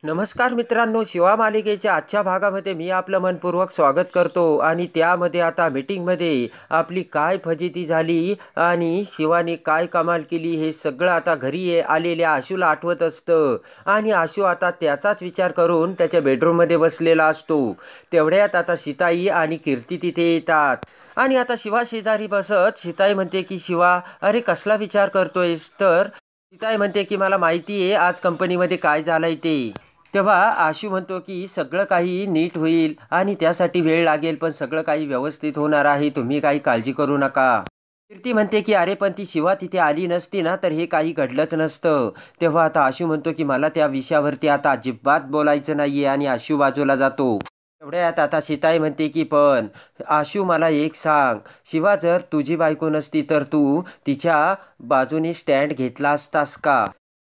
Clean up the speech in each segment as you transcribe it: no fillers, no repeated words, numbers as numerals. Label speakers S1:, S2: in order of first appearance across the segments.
S1: नमस्कार मित्रांनो, शिवा मालिकेच्या आजच्या भागामध्ये मी आपलं मनपूर्वक स्वागत करतो. आणि त्यामध्ये आता मीटिंगमध्ये आपली काय फजिती झाली आणि शिवाने काय कमाल केली हे सगळं आता घरी आलेल्या आशूला आठवत असतं. आणि आशू आता त्याचाच विचार करून त्याच्या बेडरूममध्ये बसलेला असतो. तेवढ्यात आता सीताई आणि कीर्ती तिथे येतात. आणि आता शिवा शेजारी बसत सीताई म्हणते की शिवा, अरे कसला विचार करतोयस? तर सीताई म्हणते की मला माहिती आहे आज कंपनीमध्ये काय झालंय ते. तेव्हा आशू म्हणतो की सगळं काही नीट होईल आणि त्यासाठी वेळ लागेल, पण सगळं काही व्यवस्थित होणार आहे, तुम्ही काही काळजी करू नका. कीर्ती म्हणते की अरे पण ती शिवा तिथे आली नसती ना तर हे काही घडलंच नसतं. तेव्हा आता आशू म्हणतो की मला त्या विषयावरती आता अजिबात बोलायचं नाहीये आणि आशू बाजूला जातो. तेवढ्यात आता सीताई म्हणते की पण आशू मला एक सांग, शिवा जर तुझी बायको नसती तर तू तिच्या बाजूने स्टँड घेतला असतास का?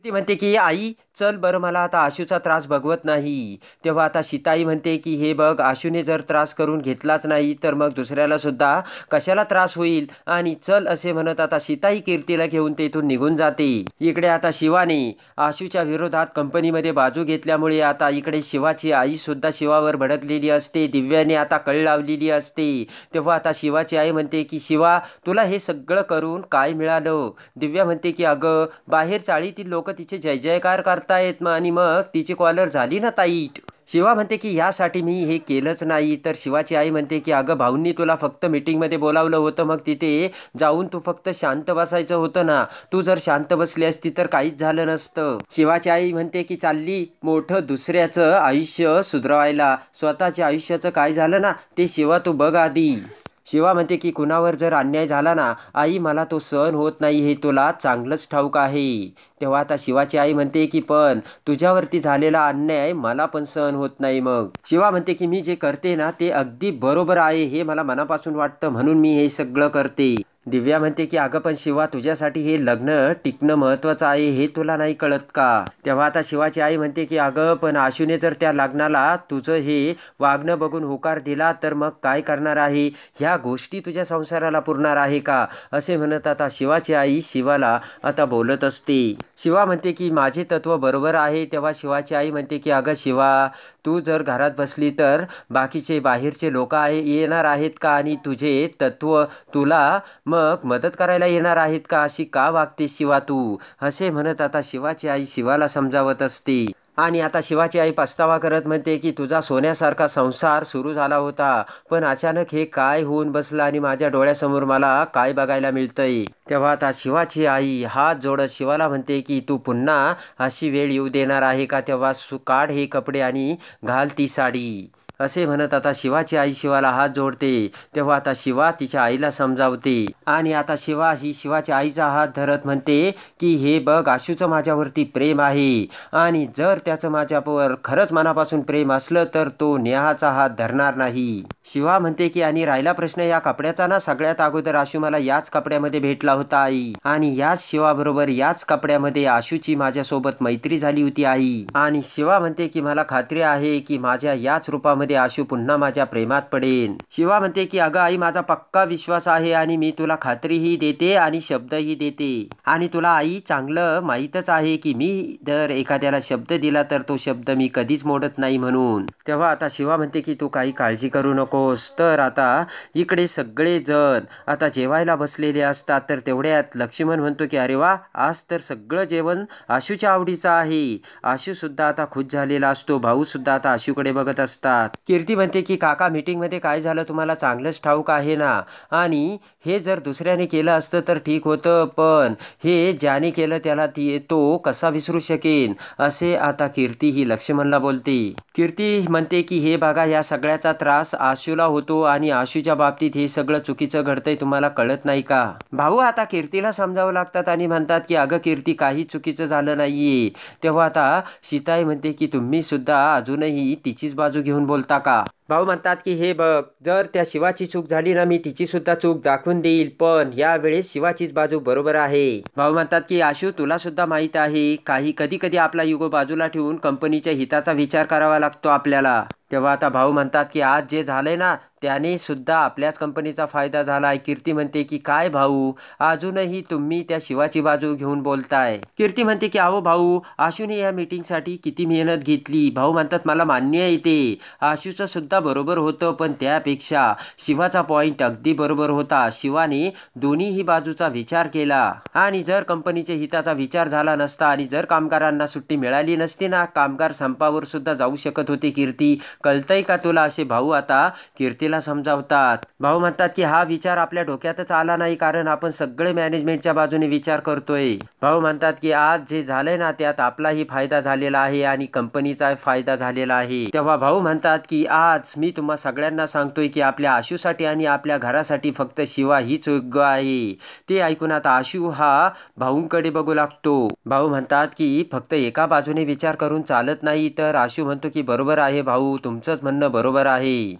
S1: ती म्हणते की आई चल बरं, मला आता आशूचा त्रास बघवत नाही. तेव्हा आता सीताई म्हणते की हे बघ, आशूने जर त्रास करून घेतलाच नाही तर मग दुसऱ्याला सुद्धा कशाला त्रास होईल, आणि चल असे म्हणत आता सीताई कीर्तीला घेऊन तेथून निघून जाते. इकडे आता शिवाने आशूच्या विरोधात कंपनीमध्ये बाजू घेतल्यामुळे आता इकडे शिवाची आई सुद्धा शिवावर भडकलेली असते. दिव्याने आता कळ लावलेली असते. तेव्हा आता शिवाची आई म्हणते की शिवा तुला हे सगळं करून काय मिळालं? दिव्या म्हणते की अगं बाहेर चाळीतील लोक तिचे जय जयकार करतायत आणि मग तिची कॉलर झाली ना टाईट. शिवा म्हणते की यासाठी मी हे केलंच नाही. तर शिवाची आई म्हणते की अगं भाऊंनी तुला फक्त मीटिंगमध्ये बोलावलं होतं, मग तिथे जाऊन तू फक्त शांत बसायचं होतं ना. तू जर शांत बसली असती तर काहीच झालं नसतं. शिवाची आई म्हणते की चालली मोठं दुसऱ्याचं आयुष्य सुधरवायला, स्वतःच्या आयुष्याचं काय झालं ना ते शिवा तू बघ आधी. शिवा म्हणते की कुणावर जर अन्याय झाला ना आई, मला तो सहन होत नाही हे तुला चांगलंच ठाऊक आहे. तेव्हा आता शिवाची आई म्हणते की पण तुझ्यावरती झालेला अन्याय मला पण सहन होत नाही. मग शिवा म्हणते की मी जे करते ना ते अगदी बरोबर आहे, हे मला मनापासून वाटतं म्हणून मी हे सगळं करते. दिव्या म्हणते की अगं पण शिवा तुझ्यासाठी हे लग्न टिकणं महत्त्वाचं आहे, हे तुला नाही कळत का? तेव्हा आता शिवाची आई म्हणते की अगं पण आशूने जर त्या लग्नाला तुझं हे वागणं बघून होकार दिला तर मग काय करणार आहे? ह्या गोष्टी तुझ्या संसाराला पुरणार आहे का? असे म्हणत आता शिवाची आई शिवाला आता बोलत असते. शिवा म्हणते की माझे तत्व बरोबर आहे. तेव्हा शिवाची आई म्हणते की अगं शिवा, तू जर घरात बसली तर बाकीचे बाहेरचे लोक येणार आहेत का, आणि तुझे तत्व तुला मग मदत करायला येणार आहेत का? अशी का वागते शिवा तू? असे म्हणत आता शिवाची आई शिवाला समजावत असते. आणि आता शिवाची आई पस्तावा करत म्हणते की तुझा सोन्यासारखा संसार सुरू झाला होता, पण अचानक हे काय होऊन बसलं आणि माझ्या डोळ्यासमोर मला काय बघायला मिळतंय? तेव्हा आता शिवाची आई हात जोडत शिवाला म्हणते की तू पुन्हा अशी वेळ येऊ देणार आहे का? तेव्हा काढ हे कपडे आणि घाल ती साडी. असे म्हणत आता शिवाची आई शिवाला हात जोडते. तेव्हा आता शिवा तिच्या आईला समजावते. आणि आता शिवा ही शिवाच्या आईचा हात धरत म्हणते की हे बघ, आशूचं माझ्यावरती प्रेम आहे, आणि जर त्याचं माझ्यावर खरंच मनापासून प्रेम असलं तर तो नेहाचा हात धरणार नाही. शिवा म्हणते की आणि राहिला प्रश्न या कपड्याचा ना, सगळ्यात अगोदर आशू मला याच कपड्यामध्ये भेटला होता आई, आणि याच शिवाबरोबर याच कपड्यामध्ये आशूची माझ्यासोबत मैत्री झाली होती आई. आणि शिवा म्हणते की मला खात्री आहे की माझ्या याच रूपामध्ये आशू पुन्हा माझ्या प्रेमात पडेल. शिवा म्हणते की अगं आई, माझा पक्का विश्वास आहे आणि मी तुला खात्रीही देते आणि शब्दही देते, आणि तुला आई चांगलं माहीतच आहे की मी जर एखाद्याला शब्द दिला तर तो शब्द मी कधीच मोडत नाही म्हणून. तेव्हा आता शिवा म्हणते की तू काही काळजी करू नकोस. तर आता इकडे सगळे जण आता जेवायला बसलेले असतात. तर तेवढ्यात लक्ष्मण म्हणतो की अरे वा, आज तर सगळं जेवण आशूच्या आवडीचं आहे. आशू सुद्धा आता खुश झालेला असतो. भाऊ सुद्धा आता आशूकडे बघत असतात. कीर्ती म्हणते की काका, मीटिंगमध्ये काय झालं तुम्हाला चांगलंच ठाऊक आहे ना, आणि हे जर दुसऱ्याने केलं असतं तर ठीक होतं, पण हे ज्याने केलं त्याला तो कसा विसरू शकेन? असे आता कीर्ती ही लक्ष्मणला बोलते. कीर्ती म्हणते की हे बघा, या सगळ्याचा त्रास आशूला होतो आणि आशूच्या बाबतीत हे सगळं चुकीचं घडतंय, तुम्हाला कळत नाही का? भाऊ आता कीर्तीला समजावं लागतात आणि म्हणतात की अगं कीर्ती, काही चुकीचं झालं नाहीये. तेव्हा आता सीताई म्हणते की तुम्ही सुद्धा अजूनही तिचीच बाजू घेऊन बोलता का? भाऊ म्हणतात की हे बघ, जर त्या शिवाची चूक झाली ना, मी तिची सुद्धा चूक दाखवून देईल, पण यावेळेस शिवाचीच बाजू बरोबर आहे. भाऊ म्हणतात की आशू, तुला सुद्धा माहीत आहे कधी कधी आपला युगो बाजूला ठेवून कंपनीच्या हिताचा विचार करावा लागतो आपल्याला. तेव्हा आता भाऊ म्हणतात की आज जे झालंय ना त्याने सुद्धा आपल्याच कंपनीचा फायदा झालाय. कीर्ती म्हणते की काय भाऊ, अजूनही तुम्ही त्या शिवाची बाजू घेऊन बोलताय. कीर्ती म्हणते की अहो भाऊ, आशूने या मीटिंगसाठी किती मेहनत घेतली. भाऊ म्हणतात मला मान्य आहे ते, आशूचं सुद्धा बरोबर होतं, पण त्यापेक्षा शिवाचा पॉइंट अगदी बरोबर होता. शिवाने दोन्हीही बाजूचा विचार केला आणि जर कंपनीच्या हिताचा विचार झाला नसता आणि जर कामगारांना सुट्टी मिळाली नसती ना, कामगार संपावर सुद्धा जाऊ शकत होते. कीर्ती, कळतंय का तुला, असे भाऊ आता कीर्तीला समजावतात. भाऊ म्हणतात की हा विचार आपल्या डोक्यातच आला नाही, कारण आपण सगळे मॅनेजमेंटच्या बाजूने विचार करतोय. भाऊ म्हणतात की आज जे झालंय ना त्यात आपलाही फायदा झालेला आहे आणि कंपनीचा फायदा झालेला आहे. तेव्हा भाऊ म्हणतात की आज मी तुम्हा सगळ्यांना सांगतोय की आपल्या आशूसाठी आणि आपल्या घरासाठी फक्त शिवा हीच योग्य आहे. ते ऐकून आता आशू हा भाऊंकडे बघू लागतो. भाऊ म्हणतात की फक्त एका बाजूने विचार करून चालत नाही. तर आशू म्हणतो की बरोबर आहे भाऊ, तुमचंच म्हणणं बरोबर आहे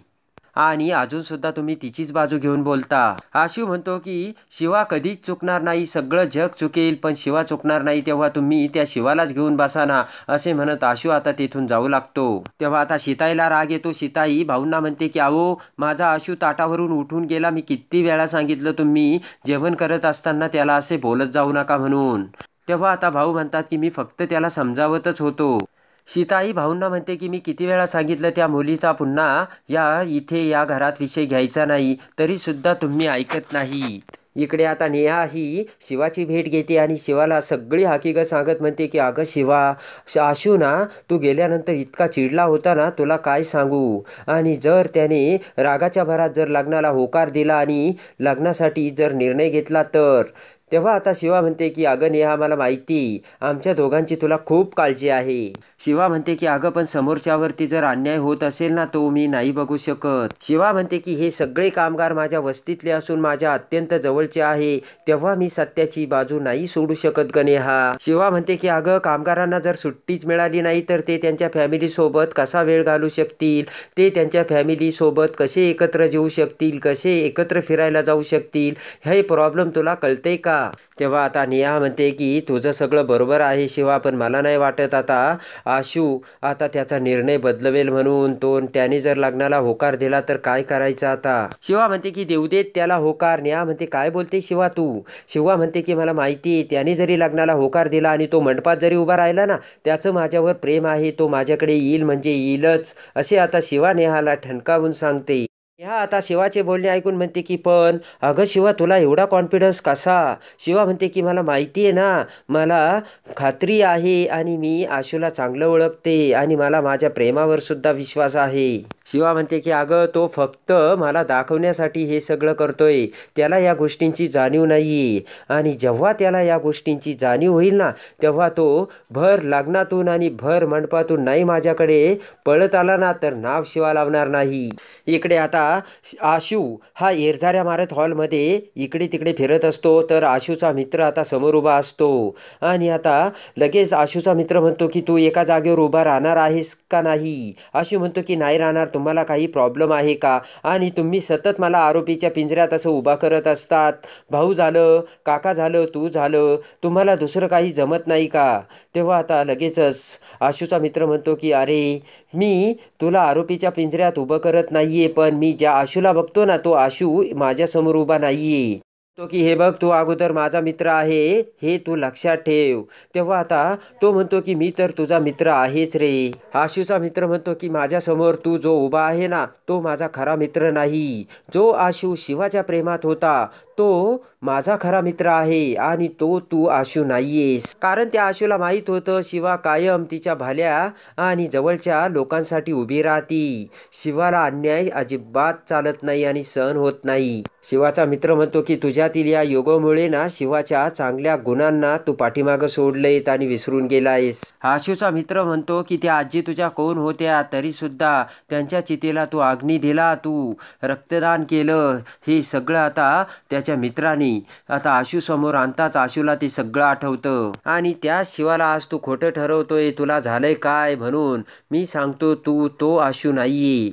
S1: आणि अजून सुद्धा तुम्ही तिचीच बाजू घेऊन बोलता. आशू म्हणतो की शिवा कधीच चुकणार नाही, सगळं जग चुकेल पण शिवा चुकणार नाही, तेव्हा तुम्ही त्या शिवालाच घेऊन बसा ना, असे म्हणत आशू आता तिथून जाऊ लागतो. तेव्हा आता सीताईला राग येतो. सीताई भाऊंना म्हणते की अहो, माझा आशू ताटावरून उठून गेला, मी किती वेळा सांगितलं तुम्ही जेवण करत असताना त्याला असे बोलत जाऊ नका म्हणून. तेव्हा आता भाऊ म्हणतात की मी फक्त त्याला समजावतच होतो. सीताई भाऊंना म्हणते की मी किती वेळा सांगितलं त्या मुलीचा पुन्हा या घरात विषय घ्यायचा नाही, तरी सुद्धा तुम्ही ऐकत नाहीत. इकडे आता नेहा ही शिवाची भेट घेते आणि शिवाला सगळी हकीकत सांगत म्हणते की अगं शिवा, आशू ना तू गेल्यानंतर इतका चिडला होता ना, तुला काय सांगू, आणि जर त्याने रागाच्या भरात जर लग्नाला होकार दिला आणि लग्नासाठी जर निर्णय घेतला तर. तेव्हा आता शिवा म्हणते की अगं नेहा, मला माहिती आमच्या दोघांची तुला खूप काळजी आहे. शिवा म्हणते की अगं पण समोरच्यावरती जर अन्याय होत असेल ना, तो मी नाही बघू शकत. शिवा म्हणते की हे सगळे कामगार माझ्या वस्तीतले असून माझ्या अत्यंत जवळचे आहे, तेव्हा मी सत्याची बाजू नाही सोडू शकत ग नेहा. शिवा म्हणते की अगं कामगारांना जर सुट्टीच मिळाली नाही तर ते त्यांच्या फॅमिली सोबत कसा वेळ घालू शकतील, ते त्यांच्या फॅमिली सोबत कसे एकत्र जेवू शकतील, कसे एकत्र फिरायला जाऊ शकतील, हे प्रॉब्लेम तुला कळते का. तेव्हा आता नेहा म्हणते की तुझं सगळं बरोबर आहे शिवा, पण मला नाही वाटत आता आशू आता त्याचा निर्णय बदलवेल म्हणून. त्याने जर लग्नाला होकार दिला तर काय करायचं आता. शिवा म्हणते की देऊ देत त्याला होकार. नेहा म्हणते काय बोलते शिवा तू. शिवा म्हणते की मला माहिती आहे, त्याने जरी लग्नाला होकार दिला आणि तो मंडपात जरी उभा राहिला ना, त्याचं माझ्यावर प्रेम आहे, तो माझ्याकडे येईल म्हणजे येईलच, असे आता शिवा नेहाला ठणकावून सांगते. नेहा आता शिवाचे बोलणे ऐकून म्हणते की पण अगं शिवा, तुला एवढा कॉन्फिडन्स कसा. शिवा म्हणते की मला माहिती आहे ना, मला खात्री आहे आणि मी आशूला चांगलं ओळखते आणि मला माझ्या प्रेमावर सुद्धा विश्वास आहे. शिवा म्हणते की अगं तो फक्त मला दाखवण्यासाठी हे सगळं करतोय, त्याला या गोष्टींची जाणीव नाही आणि जेव्हा त्याला या गोष्टींची जाणीव होईल ना, तेव्हा तो भर लग्नातून आणि भर मंडपातून नाही माझ्याकडे पळत आला ना, तर नाव शिवा लावणार नाही. इकडे आता आशू हा येरझाऱ्या मारत हॉलमध्ये इकडे तिकडे फिरत असतो, तर आशूचा मित्र आता समोर उभा असतो आणि आता लगेच आशूचा मित्र म्हणतो की तू एका जागेवर उभा राहणार आहेस का नाही. आशू म्हणतो की नाही राहणार, तुम्हाला काही प्रॉब्लेम आहे का, आणि तुम्ही सतत मला आरोपीच्या पिंजऱ्यात असं उभा करत असतात. भाऊ झालं, काका झालं, तू झालं, तुम्हाला दुसरं काही जमत नाही का. तेव्हा आता लगेचच आशूचा मित्र म्हणतो की अरे, मी तुला आरोपीच्या पिंजऱ्यात उभं करत नाहीये, पण मी ज्या आशूला बघतो ना, तो आशू माझ्यासमोर उभा नाहीये. तो की हे बघ, तू अगोदर माझा मित्र आहे हे तू लक्षात ठेव. तेव्हा आता तो म्हणतो की मी तर तुझा मित्र आहेच रे. आशूचा मित्र म्हणतो की माझ्यासमोर तू जो उभा आहे ना, तो माझा खरा मित्र नाही. जो आशू शिवाच्या प्रेमात होता तो माझा खरा मित्र आहे आणि तो तू आशू नाहीयेस. कारण त्या आशूला माहीत होतं शिवा कायम तिच्या भाल्या आणि जवळच्या लोकांसाठी उभी राहती. शिवाला अन्याय अजिबात चालत नाही आणि सहन होत नाही. शिवाचा मित्र म्हणतो की तुझ्यातील या योगामुळे ना, शिवाच्या चांगल्या गुणांना तू पाठीमागं सोडलेत आणि विसरून गेलायस. आशूचा मित्र म्हणतो की त्या आजी तुझ्या कोण होत्या, तरी सुद्धा त्यांच्या चितेला तू अग्नी दिला, तू रक्तदान केलं. हे सगळं आता त्याच्या मित्रांनी आता आशू समोर आणताच आशूला ते सगळं आठवतं आणि त्या शिवाला आज तू खोटं ठरवतोय, तुला झालंय काय म्हणून. मी सांगतो तू तो आशू नाहीये.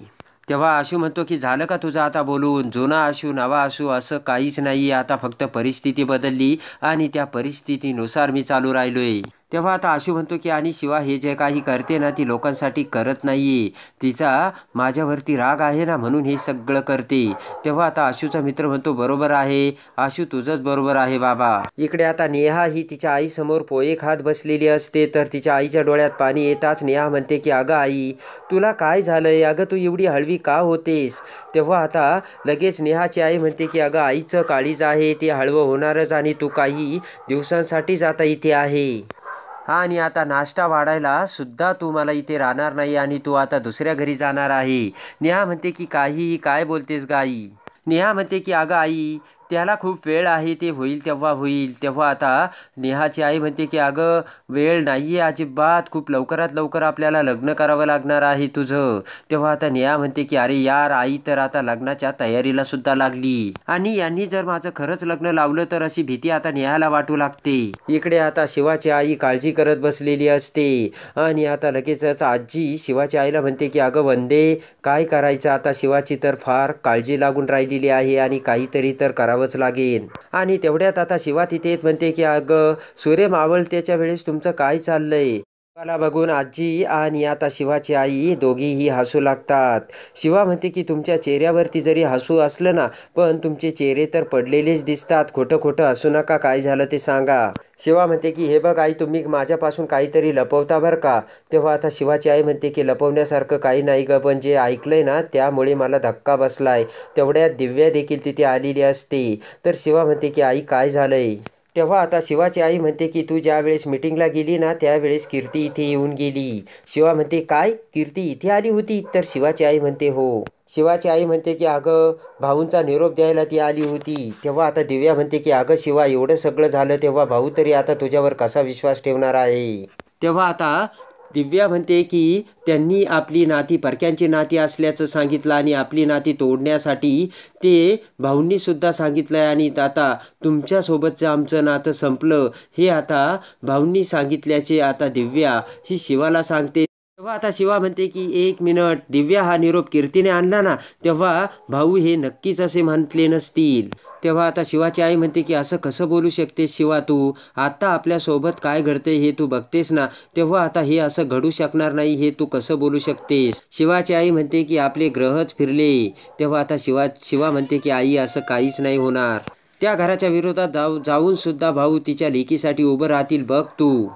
S1: तेव्हा आशू म्हणतो की झालं का तुझं आता बोलून, जुना आशू नवा आशू असं काहीच नाही, आता फक्त परिस्थिती बदलली आणि त्या परिस्थितीनुसार मी चालू राहिलोय. तेव्हा आता आशू म्हणतो की आणि शिवा हे जे काही करते ना ती लोकांसाठी करत नाहीये, तिचा माझ्यावरती राग आहे ना म्हणून हे सगळं करते. तेव्हा आता आशूचा मित्र म्हणतो बरोबर आहे आशू, तुझंच बरोबर आहे बाबा. इकडे आता नेहा ही तिच्या आईसमोर पोहे खात बसलेली असते तर तिच्या आईच्या डोळ्यात पाणी येताच नेहा म्हणते की अगं आई तुला काय झालंय, अगं तू एवढी हळवी का होतेस. तेव्हा आता लगेच नेहाची आई म्हणते की अगं आईचं काळीज आहे ते हळवं होणारच आणि तू काही दिवसांसाठीच आता इथे आहे आणि आता नाश्ता वाढायला सुद्धा तू मला इथे राहणार नाही आणि तू आता दुसऱ्या घरी जाणार आहे. नेहा म्हणते की काही काय बोलतेस ग आई. नेहा म्हणते की अगं आई त्याला खूप वेळ आहे, ते होईल तेव्हा होईल. तेव्हा आता नेहाची आई म्हणते की अगं वेळ नाही आहे अजिबात, खूप लवकरात लवकर आपल्याला लग्न करावं लागणार आहे तुझं. तेव्हा आता नेहा म्हणते की अरे यार आई तर आता लग्नाच्या तयारीला सुद्धा लागली आणि यांनी जर माझं खरंच लग्न लावलं तर अशी भीती आता नेहाला वाटू लागते. इकडे आता शिवाची आई काळजी करत बसलेली असते आणि आता लगेचच आजी शिवाच्या आईला म्हणते की अगं वंदे काय करायचं आता, शिवाची तर फार काळजी लागून राहिलेली आहे आणि काहीतरी तर करावंच लागेल. आणि तेवढ्यात आता शिवा तिथे म्हणते की अगं सूर्य मावळत्याच्या वेळेस तुमचं काय चाललंय. शिवाला बघून आजी आणि आता शिवाची आई दोघीही हसू लागतात. शिवा म्हणते की तुमच्या चेहऱ्यावरती जरी हसू असलं ना पण तुमचे चेहरे तर पडलेलेच दिसतात, खोटं खोटं हसू नका, काय झालं ते सांगा. शिवा म्हणते की हे बघ आई तुम्ही माझ्यापासून काहीतरी लपवता बरं का. तेव्हा आता शिवाची आई म्हणते की लपवण्यासारखं काही नाही ग, पण जे ऐकलंय ना त्यामुळे मला धक्का बसलाय. तेवढ्यात दिव्या देखील तिथे आलेली असते तर शिवा म्हणते की आई काय झालंय. तेव्हा आता शिवाची आई म्हणते की तू ज्या वेळेस मीटिंगला गेली ना त्यावेळेस कीर्ती इथे येऊन गेली. शिवा म्हणते काय कीर्ती इथे आली होती, तर शिवाची आई म्हणते हो. शिवाची आई म्हणते की अगं भाऊंचा निरोप द्यायला ती आली होती. तेव्हा आता दिव्या म्हणते की अगं शिवा एवढं सगळं झालं तेव्हा भाऊ तरी आता तुझ्यावर कसा विश्वास ठेवणार आहे. तेव्हा आता दिव्या म्हणते की त्यांनी आपली नाती परक्यांची नाती असल्याचं सांगितलं आणि आपली नाती तोडण्यासाठी ते भाऊंनी सुद्धा सांगितलं आहे आणि आता तुमच्यासोबतचं आमचं नातं संपलं हे आता भाऊंनी सांगितल्याचे आता दिव्या ही शिवाला सांगते. तेव्हा आता शिवा म्हणते की एक मिनिट, दिव्या हा निरोप कीर्तीने आणला ना तेव्हा भाऊ हे नक्कीच असे म्हटले नसतील. तेव्हा आता शिवाची आई म्हणते की असं कसं बोलू शकतेस शिवा तू, आता आपल्यासोबत काय घडते हे तू बघतेस ना, तेव्हा आता हे असं घडू शकणार नाही, हे तू कसं बोलू शकतेस. शिवाची आई म्हणते की आपले ग्रहच फिरले. तेव्हा आता शिवा म्हणते की आई असं काहीच नाही होणार, त्या घराच्या विरोधात जाऊन सुद्धा भाऊ तिच्या लेकीसाठी उभं राहतील बघ तू.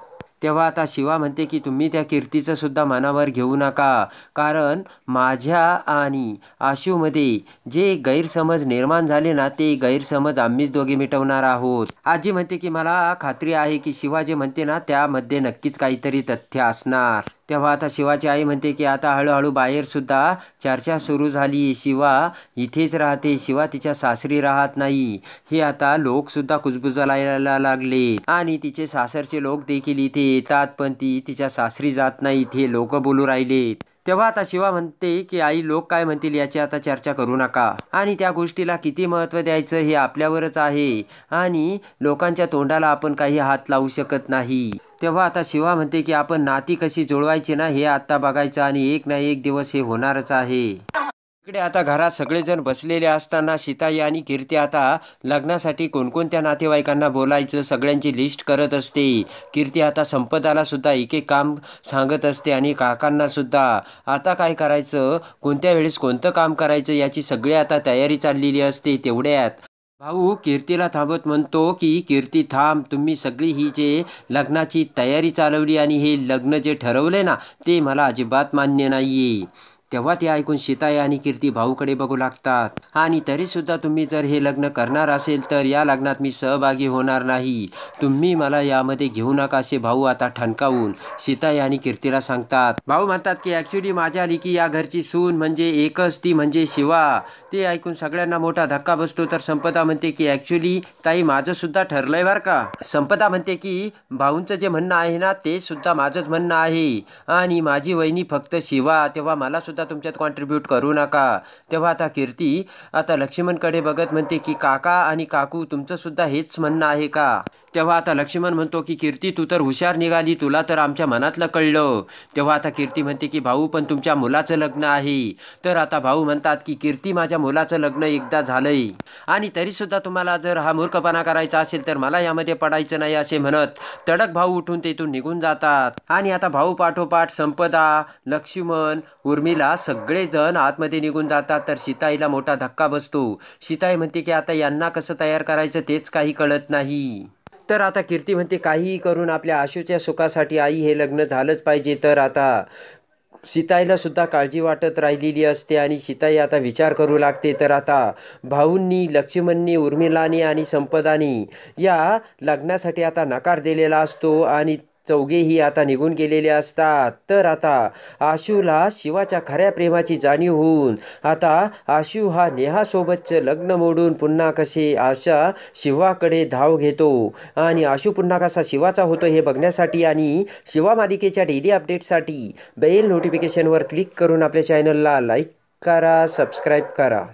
S1: तेव्हा आता शिवा म्हणते की तुम्ही त्या कीर्तीचं सुद्धा मनावर घेऊ नका, कारण माझ्या आणि आशूमध्ये जे गैरसमज निर्माण झाले ना ते गैरसमज आम्हीच दोघे मिटवणार आहोत. आजी म्हणते की मला खात्री आहे की शिवा जे म्हणते ना त्यामध्ये नक्कीच काहीतरी तथ्य असणार. तेव्हा आता शिवाची आई म्हणते की आता हळूहळू बाहेर सुद्धा चर्चा सुरू झाली. शिवा इथेच राहते, शिवा तिच्या सासरी राहत नाही, हे आता लोक सुद्धा कुजबुजायला लागले आणि तिचे सासरचे लोक देखील इथे येतात पण ती तिच्या सासरी जात नाहीत हे लोक बोलू राहिलेत. तेव्हा आता शिवा म्हणते की आई लोक काय म्हणतील याची आता चर्चा करू नका आणि त्या गोष्टीला किती महत्त्व द्यायचं हे आपल्यावरच आहे आणि लोकांच्या तोंडाला आपण काही हात लावू शकत नाही. तेव्हा आता शिवा म्हणते की आपण नाती कशी जुळवायची ना हे आता बघायचं आणि एक ना एक दिवस हे होणारच आहे. इकडे आता घरात सगळेजण बसलेले असताना सीताई आणि कीर्ती आता लग्नासाठी कोणकोणत्या नातेवाईकांना बोलायचं सगळ्यांची लिस्ट करत असते. कीर्ती आता संपदाला सुद्धा एक एक काम सांगत असते आणि काकांना सुद्धा आता काय करायचं, कोणत्या वेळेस कोणतं काम करायचं याची सगळी आता तयारी चाललेली असते. तेवढ्यात भाऊ कीर्तीला थांबत म्हणतो की कीर्ती थांब, तुम्ही सगळी ही जे लग्नाची तयारी चालवली आणि हे लग्न जे ठरवले ना ते मला अजिबात मान्य नाहीये. तेव्हा ते ऐकून सीताई आणि कीर्ती भाऊकडे बघू लागतात आणि तरीसुद्धा तुम्ही जर हे लग्न करणार असेल तर या लग्नात मी सहभागी होणार नाही, तुम्ही मला यामध्ये घेऊ नका असे भाऊ आता ठणकावून सीताई आणि कीर्तीला सांगतात. भाऊ म्हणतात की ॲक्च्युली माझ्या लेकी या घरची सून म्हणजे एकच, ती म्हणजे शिवा. ते ऐकून सगळ्यांना मोठा धक्का बसतो तर संपदा म्हणते की ॲक्च्युली ताई माझं सुद्धा ठरलंय बरं का. संपदा म्हणते की भाऊंचं जे म्हणणं आहे ना ते सुद्धा माझंच म्हणणं आहे आणि माझी वहिनी फक्त शिवा, तेव्हा मला सुद्धा तुमच्यात कॉन्ट्रीब्यूट करू नका. तेव्हा आता कीर्ती आता लक्ष्मणकडे बघत म्हणते की काका आणि काकू तुमचं सुद्धा हेच म्हणणं आहे का. तेव्हा आता लक्ष्मण म्हणतो की कीर्ती तू तर हुशार निघाली, तुला तर आमच्या मनातलं कळलं. तेव्हा आता कीर्ती म्हणते की भाऊ पण तुमच्या मुलाचं लग्न आहे. तर आता भाऊ म्हणतात की कीर्ती माझ्या मुलाचं लग्न एकदा झालंय आणि तरीसुद्धा तुम्हाला जर हा मूर्खपणा करायचा असेल तर मला यामध्ये पडायचं नाही असे म्हणत तडक भाऊ उठून तेथून निघून जातात. आणि आता भाऊ पाठोपाठ संपदा, लक्ष्मण, उर्मिला सगळेजण आतमध्ये निघून जातात. तर सीताईला मोठा धक्का बसतो. सीताई म्हणते की आता यांना कसं तयार करायचं तेच काही कळत नाही. तर आता कीर्ती म्हणते काहीही करून आपल्या आशूच्या सुखासाठी आई हे लग्न झालंच पाहिजे. तर आता सीताईला सुद्धा काळजी वाटत राहिलेली असते आणि सीताई आता विचार करू लागते. तर आता भाऊंनी, लक्ष्मणनी, उर्मिलानी आणि संपदानी या लग्नासाठी आता नकार दिलेला असतो आणि चौघेही आता निघून गेलेले असतात. तर आता आशूला शिवाच्या खऱ्या प्रेमाची जाणीव होऊन आता आशू हा नेहासोबतचं लग्न मोडून पुन्हा कसे आशा शिवाकडे धाव घेतो आणि आशू पुन्हा कसा शिवाचा होतो हे बघण्यासाठी आणि शिवा मालिकेच्या डेली अपडेटसाठी बेल नोटिफिकेशनवर क्लिक करून आपल्या चॅनलला लाईक करा, सबस्क्राईब करा.